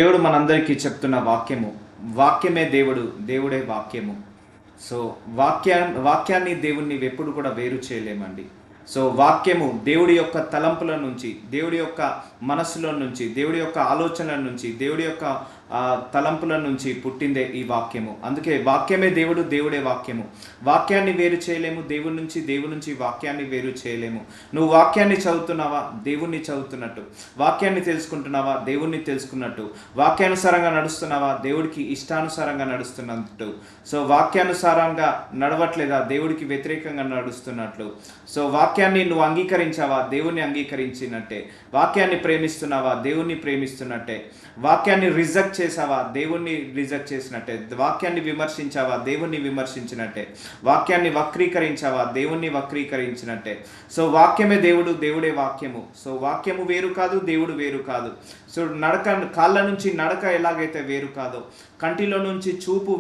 దేవుడు మనందరికీ చెప్తున్న వాక్యము, వాక్యమే దేవుడు, దేవుడే వాక్యము. సో వాక్యాన్ని దేవుణ్ణి ఎప్పుడు కూడా వేరు చేయలేమండి. సో వాక్యము దేవుడి యొక్క తలంపుల నుంచి, దేవుడి యొక్క మనస్సులో నుంచి, దేవుడి యొక్క ఆలోచనల నుంచి, దేవుడి యొక్క తలంపుల నుంచి పుట్టిందే ఈ వాక్యము. అందుకే వాక్యమే దేవుడు, దేవుడే వాక్యము. వాక్యాన్ని వేరు చేయలేము దేవుడి నుంచి వాక్యాన్ని వేరు చేయలేము. నువ్వు వాక్యాన్ని చదువుతున్నావా, దేవుణ్ణి చదువుతున్నట్టు. వాక్యాన్ని తెలుసుకుంటున్నావా, దేవుణ్ణి తెలుసుకున్నట్టు. వాక్యానుసారంగా నడుస్తున్నావా, దేవుడికి ఇష్టానుసారంగా నడుస్తున్నట్టు. సో వాక్యానుసారంగా నడవట్లేదా, దేవుడికి వ్యతిరేకంగా నడుస్తున్నట్లు. సో వాక్యాన్ని నువ్వు అంగీకరించావా, దేవుణ్ణి అంగీకరించినట్టే. వాక్యాన్ని ప్రేమిస్తున్నావా, దేవుణ్ణి ప్రేమిస్తున్నట్టే. వాక్యాన్ని రిజెక్ట్ చేసావా, దేవుణ్ణి రిజెక్ట్ చేసినట్టే. వాక్యాన్ని విమర్శించావా, దేవుణ్ణి విమర్శించినట్టే. వాక్యాన్ని వక్రీకరించావా, దేవుణ్ణి వక్రీకరించినట్టే. సో వాక్యమే దేవుడు, దేవుడే వాక్యము. సో వాక్యము వేరు కాదు, దేవుడు వేరు కాదు. సో కాళ్ళ నుంచి నడక ఎలాగైతే వేరు కాదో, కంటిలో నుంచి చూపు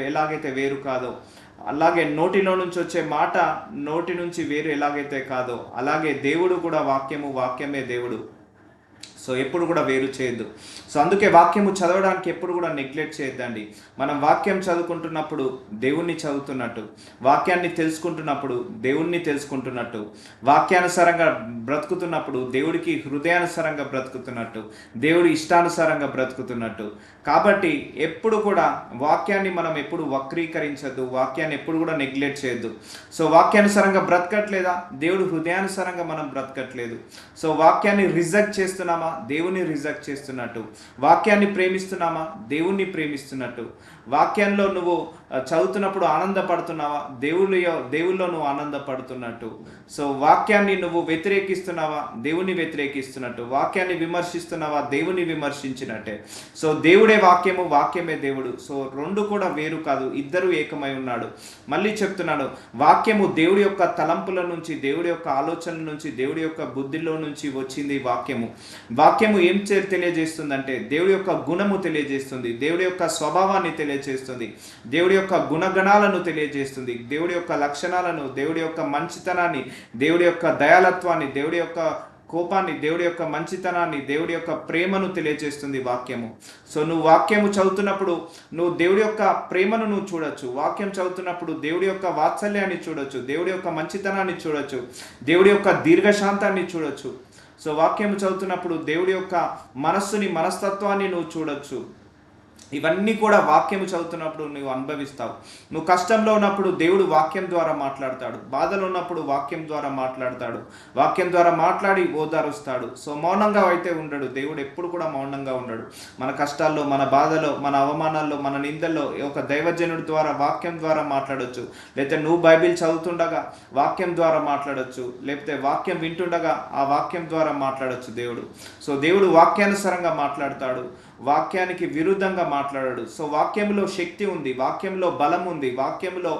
ఎలాగైతే వేరు కాదో, అలాగే నోటిలో నుంచి వచ్చే మాట నోటి నుంచి వేరు ఎలాగైతే కాదో, అలాగే దేవుడు కూడా వాక్యమే దేవుడు. సో ఎప్పుడు కూడా వేరు చేయొద్దు. సో అందుకే వాక్యము చదవడానికి ఎప్పుడు కూడా నెగ్లెక్ట్ చేయొద్దండి. మనం వాక్యం చదువుకుంటున్నప్పుడు దేవుణ్ణి చదువుతున్నట్టు, వాక్యాన్ని తెలుసుకుంటున్నప్పుడు దేవుణ్ణి తెలుసుకుంటున్నట్టు, వాక్యానుసారంగా బ్రతుకుతున్నప్పుడు దేవుడికి హృదయానుసారంగా బ్రతుకుతున్నట్టు, దేవుడి ఇష్టానుసారంగా బ్రతుకుతున్నట్టు. కాబట్టి ఎప్పుడు కూడా వాక్యాన్ని మనం ఎప్పుడు వక్రీకరించద్దు, వాక్యాన్ని ఎప్పుడు కూడా నెగ్లెక్ట్ చేయొద్దు. సో వాక్యానుసారంగా బ్రతకట్లేదా, దేవుడు హృదయానుసారంగా మనం బ్రతకట్లేదు. సో వాక్యాన్ని రిజెక్ట్ చేస్తున్నామా, దేవుని రిజెక్ట్ చేస్తున్నట్టు. వాక్యాన్ని ప్రేమిస్తున్నామా, దేవుణ్ణి ప్రేమిస్తున్నట్టు. వాక్యంలో నువ్వు చదువుతున్నప్పుడు ఆనందపడుతున్నావా, దేవుళ్ళో నువ్వు ఆనందపడుతున్నట్టు. సో వాక్యాన్ని నువ్వు వ్యతిరేకిస్తున్నావా, దేవుని వ్యతిరేకిస్తున్నట్టు. వాక్యాన్ని విమర్శిస్తున్నావా, దేవుని విమర్శించినట్టే. సో దేవుడే వాక్యము, వాక్యమే దేవుడు. సో రెండు కూడా వేరు కాదు, ఇద్దరు ఏకమై ఉన్నాడు. మళ్ళీ చెప్తున్నాడు, వాక్యము దేవుడి యొక్క తలంపుల నుంచి, దేవుడి యొక్క ఆలోచనల నుంచి, దేవుడి యొక్క బుద్ధిలో నుంచి వచ్చింది వాక్యము. వాక్యము ఏం తెలియజేస్తుందంటే దేవుడి యొక్క గుణము తెలియజేస్తుంది, దేవుడి యొక్క స్వభావాన్ని తెలియజేస్తుంది, దేవుడి యొక్క గుణగణాలను తెలియజేస్తుంది, దేవుడి యొక్క లక్షణాలను, దేవుడి యొక్క మంచితనాన్ని, దేవుడి యొక్క దయాలత్వాన్ని, దేవుడి యొక్క కోపాన్ని, దేవుడి యొక్క మంచితనాన్ని, దేవుడి యొక్క ప్రేమను తెలియజేస్తుంది వాక్యము. సో నువ్వు వాక్యము చదువుతున్నప్పుడు నువ్వు దేవుడి యొక్క ప్రేమను నువ్వు చూడొచ్చు. వాక్యం చదువుతున్నప్పుడు దేవుడి యొక్క వాత్సల్యాన్ని చూడొచ్చు, దేవుడి యొక్క మంచితనాన్ని చూడొచ్చు, దేవుడి యొక్క దీర్ఘశాంతాన్ని చూడొచ్చు. సో వాక్యం చదువుతున్నప్పుడు దేవుడి యొక్క మనస్తత్వాన్ని నువ్వు చూడొచ్చు. ఇవన్నీ కూడా వాక్యం చదువుతున్నప్పుడు నువ్వు అనుభవిస్తావు. నువ్వు కష్టంలో ఉన్నప్పుడు దేవుడు వాక్యం ద్వారా మాట్లాడతాడు, బాధలో ఉన్నప్పుడు వాక్యం ద్వారా మాట్లాడతాడు, వాక్యం ద్వారా మాట్లాడి ఓదారుస్తాడు. సో మౌనంగా అయితే ఉండడు దేవుడు, ఎప్పుడు కూడా మౌనంగా ఉండడు. మన కష్టాల్లో, మన బాధలో, మన అవమానాల్లో, మన నిందల్లో ఒక దైవజనుడి ద్వారా వాక్యం ద్వారా మాట్లాడొచ్చు. లేకపోతే నువ్వు బైబిల్ చదువుతుండగా వాక్యం ద్వారా మాట్లాడొచ్చు, లేకపోతే వాక్యం వింటుండగా ఆ వాక్యం ద్వారా మాట్లాడొచ్చు దేవుడు. సో దేవుడు వాక్యానుసారంగా మాట్లాడతాడు, వాక్యానికి విరుద్ధంగా మాట్లాడాడు. సో వాక్యంలో శక్తి ఉంది, వాక్యంలో బలం ఉంది, వాక్యంలో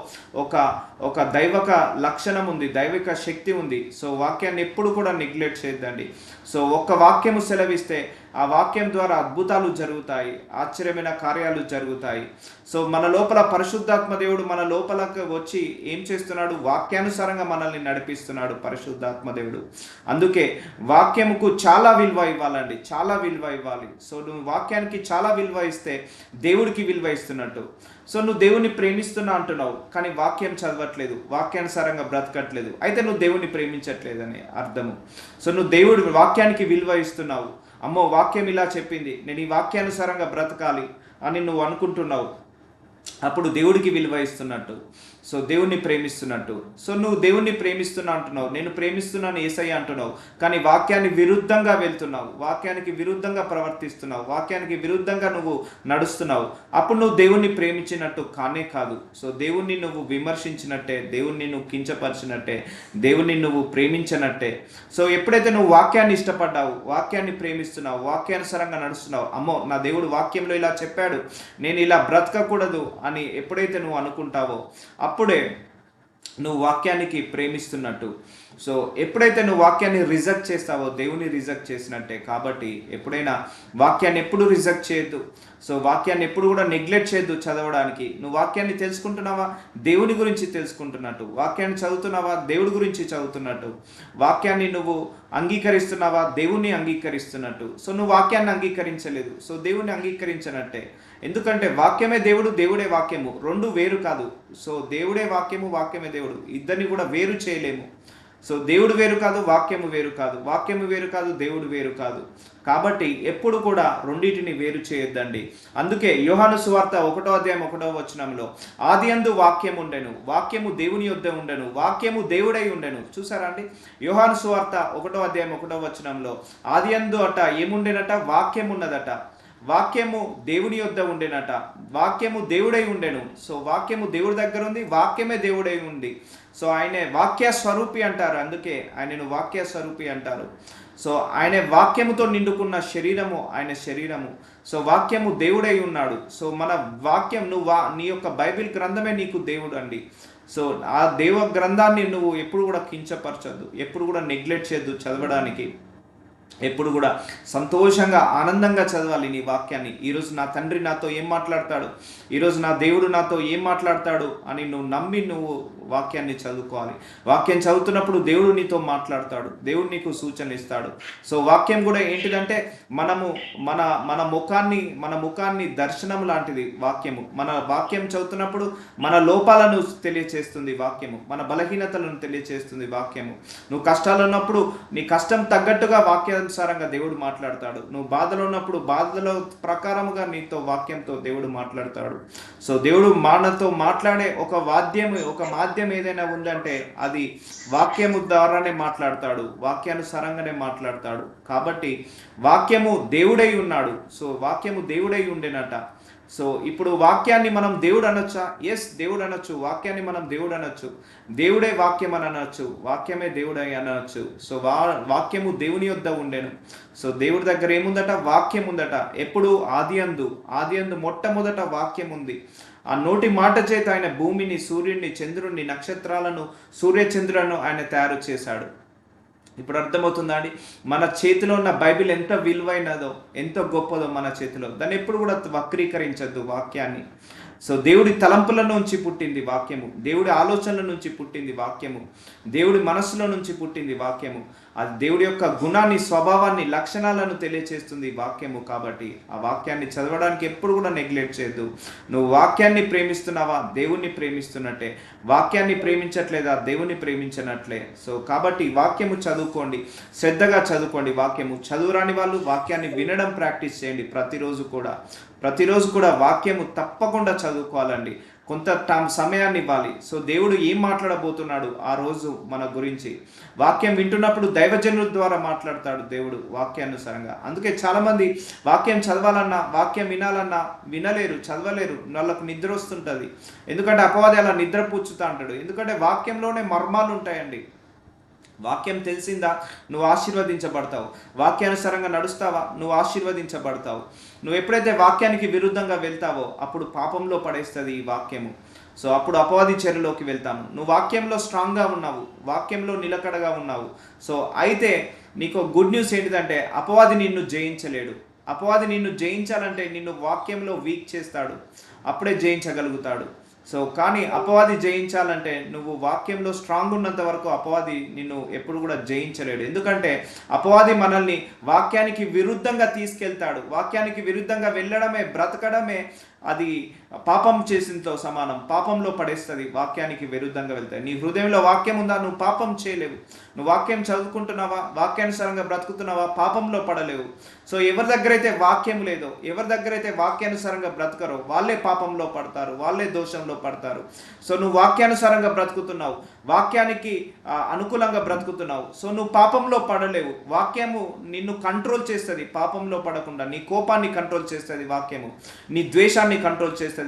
ఒక దైవక లక్షణం ఉంది, దైవిక శక్తి ఉంది. సో వాక్యాన్ని ఎప్పుడు కూడా నెగ్లెక్ట్ చేయొద్దండి. సో ఒక్క వాక్యము సెలవిస్తే ఆ వాక్యం ద్వారా అద్భుతాలు జరుగుతాయి, ఆశ్చర్యమైన కార్యాలు జరుగుతాయి. సో మన లోపల పరిశుద్ధాత్మ దేవుడు మన లోపలకు వచ్చి ఏం చేస్తున్నాడు, వాక్యానుసారంగా మనల్ని నడిపిస్తున్నాడు పరిశుద్ధాత్మ దేవుడు. అందుకే వాక్యముకు చాలా విలువ ఇవ్వాలండి, చాలా విలువ ఇవ్వాలి. సో నువ్వు వాక్యానికి చాలా విలువ ఇస్తే దేవుడికి విలువ ఇస్తున్నట్టు. సో నువ్వు దేవుణ్ణి ప్రేమిస్తున్నా అంటున్నావు, కానీ వాక్యం చదవట్లేదు, వాక్యానుసారంగా బ్రతకట్లేదు, అయితే నువ్వు దేవుణ్ణి ప్రేమించట్లేదని అర్థము. సో నువ్వు వాక్యానికి విలువ ఇస్తున్నావు, అమ్మో వాక్యం ఇలా చెప్పింది, నేను ఈ వాక్యానుసారంగా బ్రతకాలి అని నువ్వు అనుకుంటున్నావు, అప్పుడు దేవుడికి విలువ ఇస్తున్నట్టు. సో దేవుణ్ణి ప్రేమిస్తున్నట్టు. సో నువ్వు దేవుణ్ణి ప్రేమిస్తున్నా అంటున్నావు, నేను ప్రేమిస్తున్నాను యేసయ్య అంటున్నావు, కానీ వాక్యాన్ని విరుద్ధంగా వెళ్తున్నావు, వాక్యానికి విరుద్ధంగా ప్రవర్తిస్తున్నావు, వాక్యానికి విరుద్ధంగా నువ్వు నడుస్తున్నావు, అప్పుడు నువ్వు దేవుణ్ణి ప్రేమించినట్టు కానే కాదు. సో దేవుణ్ణి నువ్వు విమర్శించినట్టే, దేవుణ్ణి నువ్వు కించపరిచినట్టే, దేవుణ్ణి నువ్వు ప్రేమించినట్టే. సో ఎప్పుడైతే నువ్వు వాక్యాన్ని ఇష్టపడ్డావు, వాక్యాన్ని ప్రేమిస్తున్నావు, వాక్యానుసారంగా నడుస్తున్నావు, అమ్మో నా దేవుడు వాక్యంలో ఇలా చెప్పాడు, నేను ఇలా బ్రతకకూడదు అని ఎప్పుడైతే నువ్వు అనుకుంటావో అప్పుడే నువ్వు వాక్యానికి ప్రేమిస్తున్నట్టు. సో ఎప్పుడైతే నువ్వు వాక్యాన్ని రిజెక్ట్ చేస్తావో దేవుని రిజెక్ట్ చేసినట్టే. కాబట్టి ఎప్పుడైనా వాక్యాన్ని ఎప్పుడు రిజెక్ట్ చేయొద్దు. సో వాక్యాన్ని ఎప్పుడు కూడా నెగ్లెక్ట్ చేయొద్దు చదవడానికి. నువ్వు వాక్యాన్ని తెలుసుకుంటున్నావా, దేవుని గురించి తెలుసుకుంటున్నట్టు. వాక్యాన్ని చదువుతున్నావా, దేవుడి గురించి చదువుతున్నట్టు. వాక్యాన్ని నువ్వు అంగీకరిస్తున్నావా? దేవుణ్ణి అంగీకరిస్తున్నట్టు. సో నువ్వు వాక్యాన్ని అంగీకరించలేదు, సో దేవుణ్ణి అంగీకరించనట్టే. ఎందుకంటే వాక్యమే దేవుడు, దేవుడే వాక్యము, రెండు వేరు కాదు. సో దేవుడే వాక్యము, వాక్యమే దేవుడు, ఇద్దరిని కూడా వేరు చేయలేము. సో దేవుడు వేరు కాదు, వాక్యము వేరు కాదు, వాక్యము వేరు కాదు, దేవుడు వేరు కాదు. కాబట్టి ఎప్పుడు కూడా రెండింటిని వేరు చేయొద్దండి. అందుకే యోహాను సువార్త 1:1 ఆదియందు వాక్యం ఉండెను, వాక్యము దేవుని యొద్ద ఉండెను, వాక్యము దేవుడై ఉండెను. చూసారా అండి? యోహాను సువార్త 1:1 ఆదియందు అట ఏముండెనట? వాక్యం ఉన్నదట. వాక్యము దేవుని యొద్ద ఉండెనట, వాక్యము దేవుడై ఉండెను. సో వాక్యము దేవుడి దగ్గర ఉంది, వాక్యమే దేవుడై ఉంది. సో ఆయనే వాక్య స్వరూపి అంటారు, అందుకే ఆయనను వాక్య స్వరూపి అంటారు. సో ఆయన వాక్యముతో నిండుకున్న శరీరము ఆయన శరీరము. సో వాక్యము దేవుడై ఉన్నాడు. సో మన వాక్యం నీ యొక్క బైబిల్ గ్రంథమే నీకు దేవుడు అండి. సో ఆ దేవ గ్రంథాన్ని నువ్వు ఎప్పుడు కూడా కించపరచద్దు, ఎప్పుడు కూడా నెగ్లెక్ట్ చేయొద్దు చదవడానికి. ఎప్పుడు కూడా సంతోషంగా ఆనందంగా చదవాలి నీ వాక్యాన్ని. ఈరోజు నా తండ్రి నాతో ఏం మాట్లాడతాడు, ఈరోజు నా దేవుడు నాతో ఏం మాట్లాడతాడు అని నువ్వు నమ్మి నువ్వు వాక్యాన్ని చదువుకోవాలి. వాక్యం చదువుతున్నప్పుడు దేవుడు నీతో మాట్లాడతాడు, దేవుడు నీకు సూచనలు ఇస్తాడు. సో వాక్యం కూడా ఏంటిదంటే మన ముఖాన్ని దర్శనం లాంటిది వాక్యము. మన వాక్యం చదువుతున్నప్పుడు మన లోపాలను తెలియచేస్తుంది వాక్యము, మన బలహీనతలను తెలియచేస్తుంది వాక్యము. నువ్వు కష్టాలు ఉన్నప్పుడు నీ కష్టం తగ్గట్టుగా వాక్యానుసారంగా దేవుడు మాట్లాడతాడు. నువ్వు బాధలో ఉన్నప్పుడు బాధలో ప్రకారముగా నీతో వాక్యంతో దేవుడు మాట్లాడతాడు. సో దేవుడు మనతో మాట్లాడే ఒక మాధ్యం ఏదైనా ఉందంటే అది వాక్యము ద్వారానే మాట్లాడతాడు, వాక్యానుసారంగానే మాట్లాడతాడు. కాబట్టి వాక్యము దేవుడై ఉన్నాడు. సో వాక్యము దేవుడై ఉండేనట. సో ఇప్పుడు వాక్యాన్ని మనం దేవుడు అనొచ్చా? ఎస్, దేవుడు అనొచ్చు. వాక్యాన్ని మనం దేవుడు అనొచ్చు, దేవుడే వాక్యం అని అనొచ్చు, వాక్యమే దేవుడై అనొచ్చు. సో వాక్యము దేవుని యొద్ద ఉండెను. సో దేవుడి దగ్గర ఏముందట? వాక్యం ఉందట. ఎప్పుడు? ఆదియందు మొట్టమొదట వాక్యం ఉంది. ఆ నోటి మాట చేత ఆయన భూమిని, సూర్యుడిని, చంద్రుడిని, నక్షత్రాలను, సూర్యచంద్రులను ఆయన తయారు చేశాడు. ఇప్పుడు అర్థమవుతుందా అండి? మన చేతిలో ఉన్న బైబిల్ ఎంత విలువైనదో, ఎంత గొప్పదో మన చేతిలో. దాన్ని ఎప్పుడు కూడా వక్రీకరించద్దు వాక్యాన్ని. సో దేవుడి తలంపుల నుంచి పుట్టింది వాక్యము, దేవుడి ఆలోచనల నుంచి పుట్టింది వాక్యము, దేవుడి మనస్సులో నుంచి పుట్టింది వాక్యము. అది దేవుడి యొక్క గుణాన్ని, స్వభావాన్ని, లక్షణాలను తెలియచేస్తుంది వాక్యము. కాబట్టి ఆ వాక్యాన్ని చదవడానికి ఎప్పుడు కూడా నెగ్లెక్ట్ చేయొద్దు. నువ్వు వాక్యాన్ని ప్రేమిస్తున్నావా? దేవుణ్ణి ప్రేమిస్తున్నట్టే. వాక్యాన్ని ప్రేమించట్లేదా? దేవుణ్ణి ప్రేమించనట్లే. సో కాబట్టి వాక్యము చదువుకోండి, శ్రద్ధగా చదువుకోండి. వాక్యము చదువురాని వాళ్ళు వాక్యాన్ని వినడం ప్రాక్టీస్ చేయండి. ప్రతిరోజు కూడా వాక్యము తప్పకుండా చదువుకోవాలండి. కొంత సమయాన్ని ఇవ్వాలి. సో దేవుడు ఏం మాట్లాడబోతున్నాడు ఆ రోజు మన గురించి? వాక్యం వింటున్నప్పుడు దైవజనుల ద్వారా మాట్లాడతాడు దేవుడు వాక్యానుసారంగా. అందుకే చాలామంది వాక్యం చదవాలన్నా, వాక్యం వినాలన్నా వినలేరు, చదవలేరు. వాళ్ళకు నిద్ర వస్తుంటుంది. ఎందుకంటే అపవాది అలా నిద్ర పుచ్చుతా అంటాడు. ఎందుకంటే వాక్యంలోనే మర్మాలు ఉంటాయండి. వాక్యం తెలిసిందా? నువ్వు ఆశీర్వదించబడతావు. వాక్యానుసారంగా నడుస్తావా? నువ్వు ఆశీర్వదించబడతావు. నువ్వు ఎప్పుడైతే వాక్యానికి విరుద్ధంగా వెళ్తావో అప్పుడు పాపంలో పడేస్తుంది ఈ వాక్యము. సో అప్పుడు అపవాది చెరలోకి వెళ్తాము. నువ్వు వాక్యంలో స్ట్రాంగ్గా ఉన్నావు, వాక్యంలో నిలకడగా ఉన్నావు. సో అయితే నీకు గుడ్ న్యూస్ ఏంటిదంటే అపవాది నిన్ను జయించలేడు. అపవాది నిన్ను జయించాలంటే నిన్ను వాక్యంలో వీక్ చేస్తాడు, అప్పుడే జయించగలుగుతాడు. సో కానీ అపవాది జయించాలంటే నువ్వు వాక్యంలో స్ట్రాంగ్ ఉన్నంత వరకు అపవాది నిన్ను ఎప్పుడు కూడా జయించలేడు. ఎందుకంటే అపవాది మనల్ని వాక్యానికి విరుద్ధంగా తీసుకెళ్తాడు. వాక్యానికి విరుద్ధంగా వెళ్ళడమే, బ్రతకడమే అది పాపం చేసినతో సమానం. పాపంలో పడేస్తుంది వాక్యానికి విరుద్ధంగా వెళ్తాయి. నీ హృదయంలో వాక్యం ఉందా? నువ్వు పాపం చేయలేవు. నువ్వు వాక్యం చదువుకుంటున్నావా, వాక్యానుసారంగా బ్రతుకుతున్నావా, పాపంలో పడలేవు. సో ఎవరి దగ్గర అయితే వాక్యం లేదో, ఎవరి దగ్గర అయితే వాక్యానుసారంగా బ్రతకరో వాళ్ళే పాపంలో పడతారు, వాళ్ళే దోషంలో పడతారు. సో నువ్వు వాక్యానుసారంగా బ్రతుకుతున్నావు, వాక్యానికి అనుకూలంగా బ్రతుకుతున్నావు. సో నువ్వు పాపంలో పడలేవు. వాక్యము నిన్ను కంట్రోల్ చేస్తుంది పాపంలో పడకుండా. నీ కోపాన్ని కంట్రోల్ చేస్తుంది వాక్యము, నీ ద్వేషాన్ని కంట్రోల్ చేస్తుంది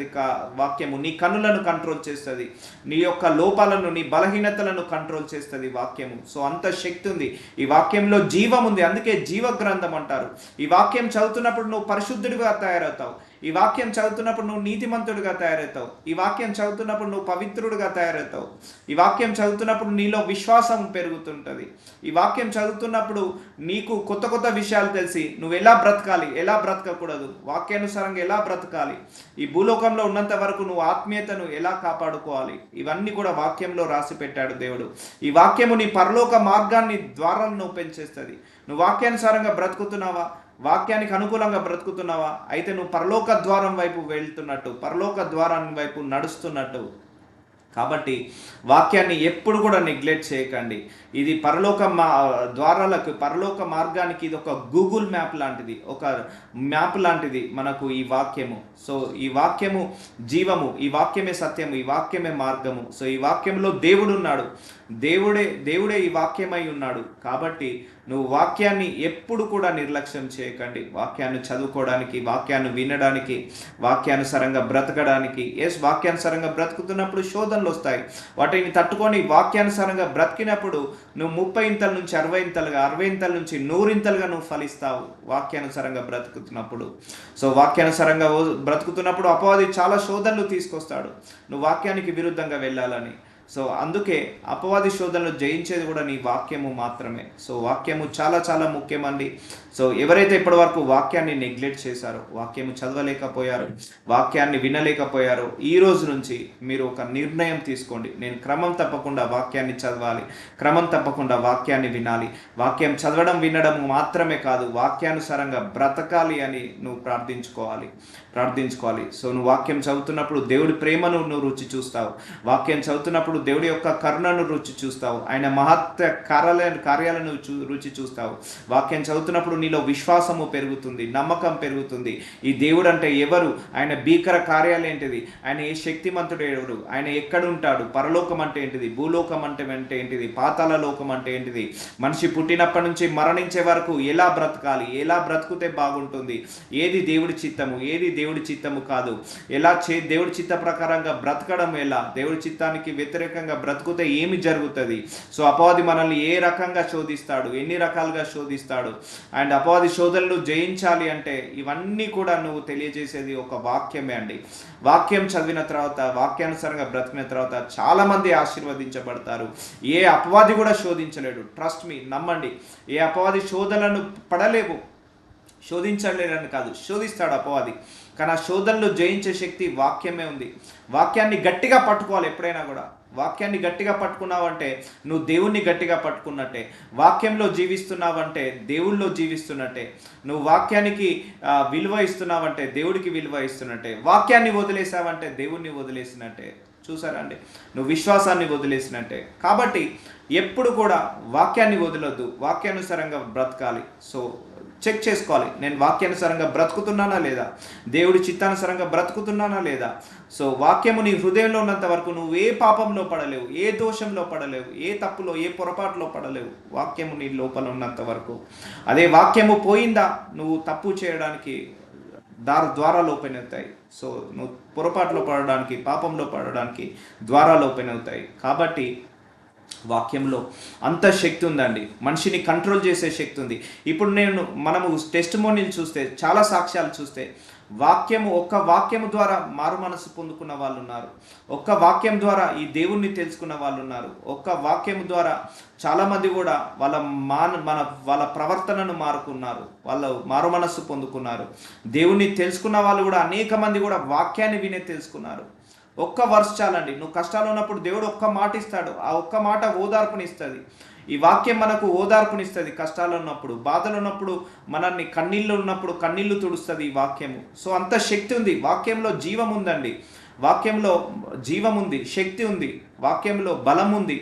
వాక్యము, నీ కన్నులను కంట్రోల్ చేస్తుంది, నీ యొక్క లోపాలను, నీ బలహీనతలను కంట్రోల్ చేస్తుంది వాక్యము. సో అంత శక్తి ఉంది ఈ వాక్యంలో, జీవం ఉంది. అందుకే జీవ గ్రంథం అంటారు. ఈ వాక్యం చదువుతున్నప్పుడు నువ్వు పరిశుద్ధుడిగా తయారవుతావు. ఈ వాక్యం చదువుతున్నప్పుడు నువ్వు నీతిమంతుడిగా తయారవుతావు. ఈ వాక్యం చదువుతున్నప్పుడు నువ్వు పవిత్రుడిగా తయారవుతావు. ఈ వాక్యం చదువుతున్నప్పుడు నీలో విశ్వాసం పెరుగుతుంటుంది. ఈ వాక్యం చదువుతున్నప్పుడు నీకు కొత్త కొత్త విషయాలు తెలిసి నువ్వు ఎలా బ్రతకాలి, ఎలా బ్రతకకూడదు, వాక్యానుసారంగా ఎలా బ్రతకాలి, ఈ భూలోకంలో ఉన్నంత వరకు నువ్వు ఆత్మీయతను ఎలా కాపాడుకోవాలి, ఇవన్నీ కూడా వాక్యంలో రాసి పెట్టాడు దేవుడు. ఈ వాక్యము నీ పరలోక మార్గాన్ని ద్వారాలను ఓపెన్ చేస్తుంది. నువ్వు వాక్యానుసారంగా బ్రతుకుతున్నావా, వాక్యానికి అనుకూలంగా బ్రతుకుతున్నావా, అయితే నువ్వు పరలోక ద్వారం వైపు వెళ్తున్నట్టు, పరలోక ద్వారాన్ని వైపు నడుస్తున్నట్టు. కాబట్టి వాక్యాన్ని ఎప్పుడు కూడా నెగ్లెక్ట్ చేయకండి. ఇది పరలోక ద్వారాలకు, పరలోక మార్గానికి ఇది ఒక గూగుల్ మ్యాప్ లాంటిది, ఒక మ్యాప్ లాంటిది మనకు ఈ వాక్యము. సో ఈ వాక్యము జీవము, ఈ వాక్యమే సత్యము, ఈ వాక్యమే మార్గము. సో ఈ వాక్యంలో దేవుడు ఉన్నాడు, దేవుడే ఈ వాక్యమై ఉన్నాడు. కాబట్టి నువ్వు వాక్యాన్ని ఎప్పుడు కూడా నిర్లక్ష్యం చేయకండి. వాక్యాన్ని చదువుకోవడానికి, వాక్యాన్ని వినడానికి, వాక్యానుసారంగా బ్రతకడానికి. వాక్యానుసారంగా బ్రతుకుతున్నప్పుడు శోధనలు వస్తాయి, వాటిని తట్టుకొని వాక్యానుసారంగా బ్రతికినప్పుడు నువ్వు 30 ఇంతల నుంచి 60 ఇంతలుగా, 60 ఇంతల నుంచి 100 ఇంతలుగా నువ్వు ఫలిస్తావు వాక్యానుసారంగా బ్రతుకుతున్నప్పుడు. సో వాక్యానుసారంగా బ్రతుకుతున్నప్పుడు అపవాది చాలా శోధనలు తీసుకొస్తాడు నువ్వు వాక్యానికి విరుద్ధంగా వెళ్ళాలని. సో అందుకే అపవాది శోధనలు జయించేది కూడా నీ వాక్యము మాత్రమే. సో వాక్యము చాలా చాలా ముఖ్యమండి. సో ఎవరైతే ఇప్పటి వరకు వాక్యాన్ని నెగ్లెక్ట్ చేశారో, వాక్యము చదవలేకపోయారో, వాక్యాన్ని వినలేకపోయారో, ఈ రోజు నుంచి మీరు ఒక నిర్ణయం తీసుకోండి. నేను క్రమం తప్పకుండా వాక్యాన్ని చదవాలి, క్రమం తప్పకుండా వాక్యాన్ని వినాలి. వాక్యం చదవడం వినడం మాత్రమే కాదు, వాక్యానుసారంగా బ్రతకాలి అని నువ్వు ప్రార్థించుకోవాలి. సో నువ్వు వాక్యం చదువుతున్నప్పుడు దేవుడి ప్రేమను నువ్వు రుచి చూస్తావు, వాక్యం చదువుతున్నప్పుడు దేవుడి యొక్క కరుణను రుచి చూస్తావు, ఆయన మహత్వ కార్యాలను రుచి చూస్తావు. వాక్యం చదువుతున్నప్పుడు నీలో విశ్వాసము పెరుగుతుంది, నమ్మకం పెరుగుతుంది. ఈ దేవుడు అంటే ఎవరు, ఆయన భీకర కార్యాలు ఏంటిది, ఆయన ఏ శక్తిమంతుడు ఎవరు, ఆయన ఎక్కడుంటాడు, పరలోకం అంటే ఏంటిది, భూలోకం అంటే ఏంటిది, పాతాళ లోకం అంటే ఏంటిది, మనిషి పుట్టినప్పటి నుంచి మరణించే వరకు ఎలా బ్రతకాలి, ఎలా బ్రతుకుతే బాగుంటుంది, ఏది దేవుడి చిత్తము, ఏది దేవుడి చిత్తము కాదు, దేవుడి చిత్త ప్రకారంగా బ్రతకడం ఎలా, దేవుడి చిత్తానికి వ్యతిరేకంగా బ్రతుకుతే ఏమి జరుగుతుంది. సో అపవాది మనల్ని ఏ రకంగా శోధిస్తాడు, ఎన్ని రకాలుగా శోధిస్తాడు, అండ్ అపవాది శోధనలు జయించాలి అంటే ఇవన్నీ కూడా నువ్వు తెలియజేసేది ఒక వాక్యమే అండి. వాక్యం చదివిన తర్వాత, వాక్యానుసారంగా బ్రతికిన తర్వాత చాలా మంది ఆశీర్వదించబడతారు. ఏ అపవాది కూడా శోధించలేడు. ట్రస్ట్ మీ, నమ్మండి. ఏ అపవాది శోధనలను పడలేవు, శోధించలేరని కాదు, శోధిస్తాడు అపవాది, కానీ ఆ శోధనలు జయించే శక్తి వాక్యమే ఉంది. వాక్యాన్ని గట్టిగా పట్టుకోవాలి. ఎప్పుడైనా కూడా వాక్యాన్ని గట్టిగా పట్టుకున్నావంటే నువ్వు దేవుణ్ణి గట్టిగా పట్టుకున్నట్టే, వాక్యంలో జీవిస్తున్నావంటే దేవుళ్ళలో జీవిస్తున్నట్టే, నువ్వు వాక్యానికి విలువ ఇస్తున్నావంటే దేవుడికి విలువ ఇస్తున్నట్టే, వాక్యాన్ని వదిలేసావంటే దేవుణ్ణి వదిలేసినట్టే. చూసారా అండి, నువ్వు విశ్వాసాన్ని వదిలేసినట్టే. కాబట్టి ఎప్పుడు కూడా వాక్యాన్ని వదలొద్దు, వాక్యానుసారంగా బ్రతకాలి. సో చెక్ చేసుకోవాలి, నేను వాక్యానుసారంగా బ్రతుకుతున్నానా లేదా, దేవుడి చిత్తానుసారంగా బ్రతుకుతున్నానా లేదా. సో వాక్యము నీ హృదయంలో ఉన్నంత వరకు నువ్వు ఏ పాపంలో పడలేవు, ఏ దోషంలో పడలేవు, ఏ తప్పులో, ఏ పొరపాటులో పడలేవు, వాక్యము నీ లోపల ఉన్నంత వరకు. అదే వాక్యము పోయిందా, నువ్వు తప్పు చేయడానికి ద్వారాలు ఓపెన్ అవుతాయి. సో నువ్వు పొరపాటులో పడడానికి, పాపంలో పడడానికి ద్వారాలు ఓపెన్ అవుతాయి. కాబట్టి వాక్యంలో అంత శక్తి ఉందండి, మనిషిని కంట్రోల్ చేసే శక్తి ఉంది. ఇప్పుడు మనము టెస్టిమోనీలు చూస్తే, చాలా సాక్ష్యాలు చూస్తే, ఒక్క వాక్యము ద్వారా మారు మనసు పొందుకున్న వాళ్ళు ఉన్నారు, ఒక్క వాక్యం ద్వారా ఈ దేవుణ్ణి తెలుసుకున్న వాళ్ళు ఉన్నారు, ఒక్క వాక్యము ద్వారా చాలామంది కూడా వాళ్ళ ప్రవర్తనను మారుకున్నారు, వాళ్ళు మారు మనస్సు పొందుకున్నారు. దేవుణ్ణి తెలుసుకున్న వాళ్ళు కూడా అనేక మంది కూడా వాక్యాన్ని వినే తెలుసుకున్నారు. ఒక్క వర్ష చాలండి. నువ్వు కష్టాలు ఉన్నప్పుడు దేవుడు ఒక్క మాట ఇస్తాడు, ఆ ఒక్క మాట ఓదార్పునిస్తుంది. ఈ వాక్యం మనకు ఓదార్పునిస్తుంది. కష్టాలు ఉన్నప్పుడు, బాధలు ఉన్నప్పుడు, మనల్ని కన్నీళ్ళు ఉన్నప్పుడు కన్నీళ్లు తుడుస్తుంది ఈ వాక్యము. సో అంత శక్తి ఉంది వాక్యంలో, జీవం ఉందండి. వాక్యంలో జీవం ఉంది, శక్తి ఉంది, వాక్యంలో బలం ఉంది.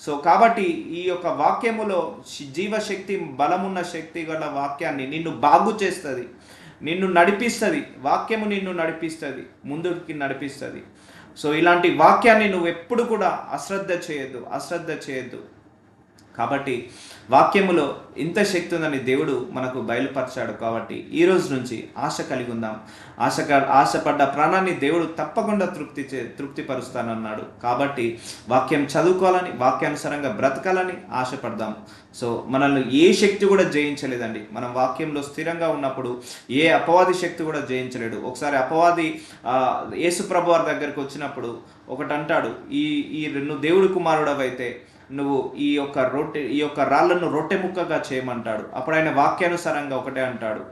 సో కాబట్టి ఈ యొక్క వాక్యములో జీవశక్తి, బలమున్న శక్తి గల వాక్యాన్ని నిన్ను బాగు చేస్తుంది, నిన్ను నడిపిస్తుంది. వాక్యము నిన్ను నడిపిస్తుంది, ముందుకి నడిపిస్తుంది. సో ఇలాంటి వాక్యాన్ని నువ్వు ఎప్పుడు కూడా అశ్రద్ధ చేయొద్దు. కాబట్టి వాక్యములో ఇంత శక్తి ఉందని దేవుడు మనకు బయలుపరిచాడు. కాబట్టి ఈ రోజు నుంచి ఆశ కలిగి ఉందాం. ఆశపడ్డ ప్రాణాన్ని దేవుడు తప్పకుండా తృప్తిపరుస్తానన్నాడు. కాబట్టి వాక్యం చదువుకోవాలని, వాక్యానుసారంగా బ్రతకాలని ఆశపడదాం. సో మనల్ని ఏ శక్తి కూడా జయించలేదండి. మనం వాక్యంలో స్థిరంగా ఉన్నప్పుడు ఏ అపవాది శక్తి కూడా జయించలేడు. ఒకసారి అపవాది యేసు ప్రభు వారి దగ్గరికి వచ్చినప్పుడు ఒకటి అంటాడు, ఈ నువ్వు దేవుడి కుమారుడవైతే నువ్వు ఈ యొక్క రాళ్లను రొట్టె ముక్కగా చేయమంటాడు. అప్పుడు ఆయన వాక్యానుసారంగా ఒకటే అంటాడు,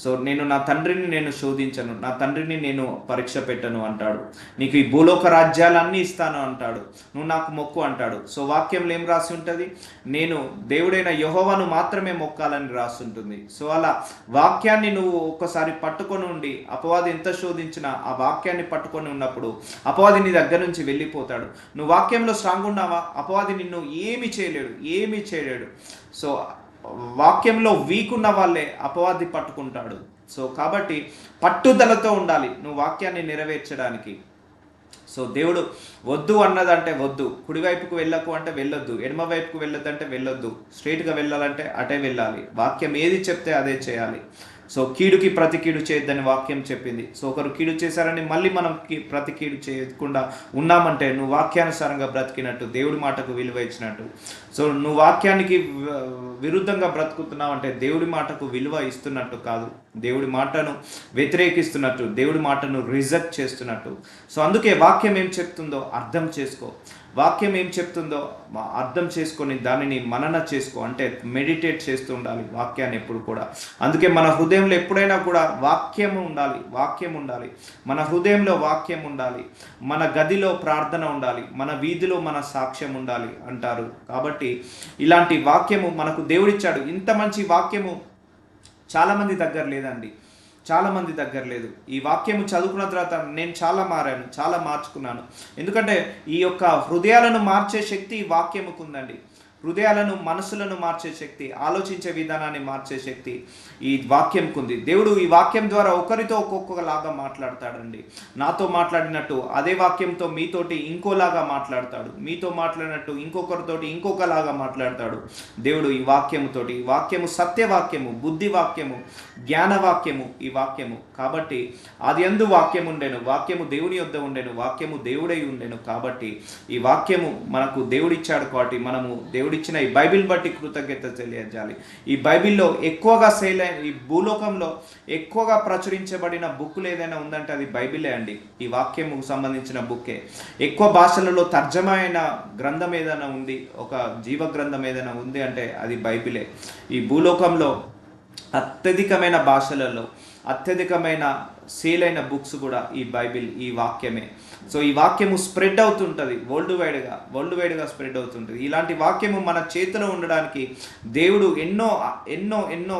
సో నేను నా తండ్రిని నేను శోధించను, నా తండ్రిని నేను పరీక్ష పెట్టను అంటాడు. నీకు ఈ భూలోక రాజ్యాలన్నీ ఇస్తాను అంటాడు, నువ్వు నాకు మొక్కు అంటాడు. సో వాక్యంలో ఏం రాసి ఉంటుంది? నేను దేవుడైన యెహోవాను మాత్రమే మొక్కాలని రాసి ఉంటుంది. సో అలా వాక్యాన్ని నువ్వు ఒక్కసారి పట్టుకొని ఉండి, అపవాది ఎంత శోధించినా ఆ వాక్యాన్ని పట్టుకొని ఉన్నప్పుడు అపవాది నీ దగ్గర నుంచి వెళ్ళిపోతాడు. నువ్వు వాక్యంలో స్ట్రాంగ్ ఉన్నావా, అపవాది నిన్ను ఏమీ చేయలేడు. సో వాక్యంలో వీక్ ఉన్న వాళ్ళే అపవాది పట్టుకుంటాడు. సో కాబట్టి పట్టుదలతో ఉండాలి నువ్వు వాక్యాన్ని నెరవేర్చడానికి. సో దేవుడు వద్దు అన్నదంటే వద్దు, కుడివైపుకు వెళ్ళకు అంటే వెళ్ళొద్దు, ఎడమ వైపుకు వెళ్ళొద్దంటే వెళ్ళొద్దు, స్ట్రైట్గా వెళ్ళాలంటే అటే వెళ్ళాలి. వాక్యం ఏది చెప్తే అదే చేయాలి. సో కీడుకి ప్రతి కీడు చేయొద్దని వాక్యం చెప్పింది. సో ఒకరు కీడు చేశారని మళ్ళీ మనం ప్రతి కీడు చేయకుండా ఉన్నామంటే నువ్వు వాక్యానుసారంగా బ్రతికినట్టు, దేవుడి మాటకు విలువ ఇచ్చినట్టు. సో నువ్వు వాక్యానికి విరుద్ధంగా బ్రతుకుతున్నావు అంటే దేవుడి మాటకు విలువ ఇస్తున్నట్టు కాదు, దేవుడి మాటను వ్యతిరేకిస్తున్నట్టు, దేవుడి మాటను రిజెక్ట్ చేస్తున్నట్టు. సో అందుకే వాక్యం ఏం చెప్తుందో అర్థం చేసుకో, వాక్యం ఏం చెప్తుందో అర్థం చేసుకొని దానిని మనన చేసుకో, అంటే మెడిటేట్ చేస్తూ ఉండాలి వాక్యాన్ని ఎప్పుడు కూడా. అందుకే మన హృదయంలో ఎప్పుడైనా కూడా వాక్యం ఉండాలి, మన హృదయంలో వాక్యం ఉండాలి, మన గదిలో ప్రార్థన ఉండాలి, మన వీధిలో మన సాక్ష్యం ఉండాలి అంటారు. కాబట్టి ఇలాంటి వాక్యము మనకు దేవుడిచ్చాడు. ఇంత మంచి వాక్యము చాలామంది దగ్గర లేదండి, చాలామంది దగ్గర లేదు. ఈ వాక్యము చదువుకున్న తర్వాత నేను చాలా మారాను, చాలా మార్చుకున్నాను. ఎందుకంటే ఈ యొక్క హృదయాలను మార్చే శక్తి ఈ వాక్యముకు ఉందండి. హృదయాలను, మనసులను మార్చే శక్తి, ఆలోచించే విధానాన్ని మార్చే శక్తి ఈ వాక్యంకు ఉంది. దేవుడు ఈ వాక్యం ద్వారా ఒకరితో ఒక్కొక్కలాగా మాట్లాడతాడండి. నాతో మాట్లాడినట్టు అదే వాక్యంతో మీతోటి ఇంకోలాగా మాట్లాడతాడు, మీతో మాట్లాడినట్టు ఇంకొకరితోటి ఇంకొకలాగా మాట్లాడతాడు దేవుడు ఈ వాక్యముతోటి. ఈ వాక్యము సత్యవాక్యము, బుద్ధి వాక్యము, జ్ఞానవాక్యము ఈ వాక్యము. కాబట్టి అది యందు వాక్యం ఉండెను, వాక్యము దేవుని యొద్ద ఉండెను, వాక్యము దేవుడై ఉండెను. కాబట్టి ఈ వాక్యము మనకు దేవుడిచ్చాడు. కాబట్టి మనము దేవుడిచ్చిన ఈ బైబిల్ బట్టి కృతజ్ఞత తెలియజేయాలి. ఈ బైబిల్లో ఎక్కువగా సేల్ అయిన, ఈ భూలోకంలో ఎక్కువగా ప్రచురించబడిన బుక్కులు ఏదైనా ఉందంటే అది బైబిలే అండి. ఈ వాక్యముకు సంబంధించిన బుక్కే. ఎక్కువ భాషలలో తర్జమ అయిన గ్రంథం ఏదైనా ఉంది, ఒక జీవ గ్రంథం ఏదైనా ఉంది అంటే అది బైబిలే. ఈ భూలోకంలో అత్యధికమైన భాషలలో అత్యధికమైన సేల్ అయిన బుక్స్ కూడా ఈ బైబిల్, ఈ వాక్యమే. సో ఈ వాక్యము స్ప్రెడ్ అవుతుంటుంది, వరల్డ్ వైడ్గా స్ప్రెడ్ అవుతుంటుంది. ఇలాంటి వాక్యము మన చేతిలో ఉండడానికి దేవుడు ఎన్నో ఎన్నో ఎన్నో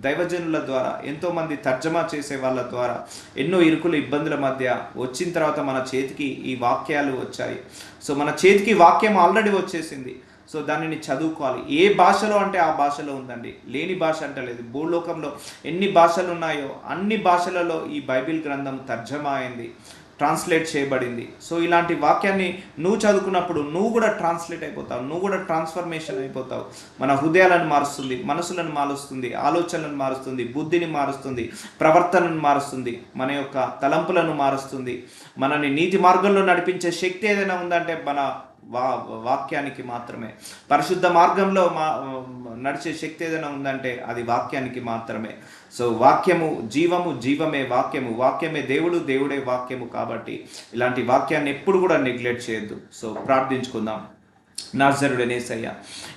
దైవజనుల ద్వారా, ఎంతోమంది తర్జమా చేసే వాళ్ళ ద్వారా, ఎన్నో ఇరుకులు ఇబ్బందుల మధ్య వచ్చిన తర్వాత మన చేతికి ఈ వాక్యాలు వచ్చాయి. సో మన చేతికి వాక్యం ఆల్రెడీ వచ్చేసింది. సో దానిని చదువుకోవాలి. ఏ భాషలో అంటే ఆ భాషలో ఉందండి, లేని భాష అంటే లేదు. భూలోకంలో ఎన్ని భాషలు ఉన్నాయో అన్ని భాషలలో ఈ బైబిల్ గ్రంథం తర్జమా అయింది, ట్రాన్స్లేట్ చేయబడింది. సో ఇలాంటి వాక్యాన్ని నువ్వు చదువుకున్నప్పుడు నువ్వు కూడా ట్రాన్స్లేట్ అయిపోతావు, నువ్వు కూడా ట్రాన్స్ఫర్మేషన్ అయిపోతావు. మన హృదయాలను మారుస్తుంది, మనసులను మారుస్తుంది, ఆలోచనలను మారుస్తుంది, బుద్ధిని మారుస్తుంది, ప్రవర్తనను మారుస్తుంది, మన యొక్క తలంపులను మారుస్తుంది. మనని నీతి మార్గంలో నడిపించే శక్తి ఏదైనా ఉందంటే మన వాక్యానికి మాత్రమే. పరిశుద్ధ మార్గంలో నడిచే శక్తి ఏదైనా ఉందంటే అది వాక్యానికి మాత్రమే. సో వాక్యము జీవమే వాక్యము, వాక్యమే దేవుడు, దేవుడే వాక్యము. కాబట్టి ఇలాంటి వాక్యాన్ని ఎప్పుడు కూడా నెగ్లెక్ట్ చేయొద్దు. సో ప్రార్థించుకుందాం. నాజరుడైన యేసయ్య,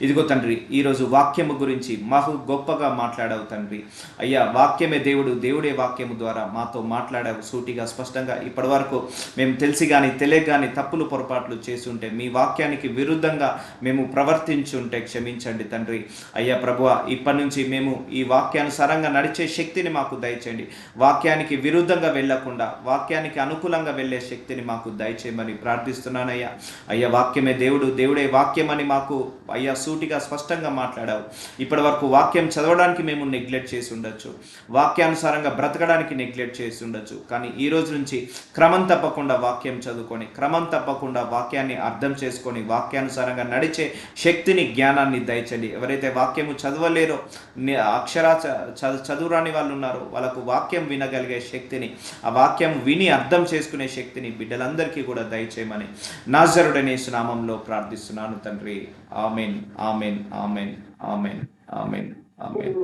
ఇదిగో తండ్రి, ఈరోజు వాక్యము గురించి మాకు గొప్పగా మాట్లాడావు తండ్రి. అయ్యా, వాక్యమే దేవుడు, దేవుడే వాక్యము ద్వారా మాతో మాట్లాడావు సూటిగా, స్పష్టంగా. ఇప్పటి వరకు మేము తెలిసి కానీ తెలియక కానీ తప్పులు పొరపాట్లు చేస్తుంటే, మీ వాక్యానికి విరుద్ధంగా మేము ప్రవర్తించుంటే క్షమించండి తండ్రి. అయ్యా ప్రభువా, ఇప్పటి నుంచి మేము ఈ వాక్యానుసారంగా నడిచే శక్తిని మాకు దయచేయండి. వాక్యానికి విరుద్ధంగా వెళ్ళకుండా వాక్యానికి అనుకూలంగా వెళ్ళే శక్తిని మాకు దయచేయమని ప్రార్థిస్తున్నానయ్యా. అయ్యా, వాక్యమే దేవుడు, దేవుడే వాక్యం అని మాకు అయ్యా సూటిగా స్పష్టంగా మాట్లాడావు. ఇప్పటి వరకు వాక్యం చదవడానికి మేము నెగ్లెక్ట్ చేసి ఉండొచ్చు, వాక్యానుసారంగా బ్రతకడానికి నెగ్లెక్ట్ చేసి ఉండొచ్చు. కానీ ఈ రోజు నుంచి క్రమం తప్పకుండా వాక్యం చదువుకొని, క్రమం తప్పకుండా వాక్యాన్ని అర్థం చేసుకొని, వాక్యానుసారంగా నడిచే శక్తిని, జ్ఞానాన్ని దయచండి. ఎవరైతే వాక్యము చదవలేరో, చదువురాని వాళ్ళు ఉన్నారో, వాళ్ళకు వాక్యం వినగలిగే శక్తిని, ఆ వాక్యం విని అర్థం చేసుకునే శక్తిని బిడ్డలందరికీ కూడా దయచేయమని నాజరుడైన యేసు నామములో ప్రార్థిస్తున్నాను తండ్రి. Amen, amen, amen, amen, amen, amen.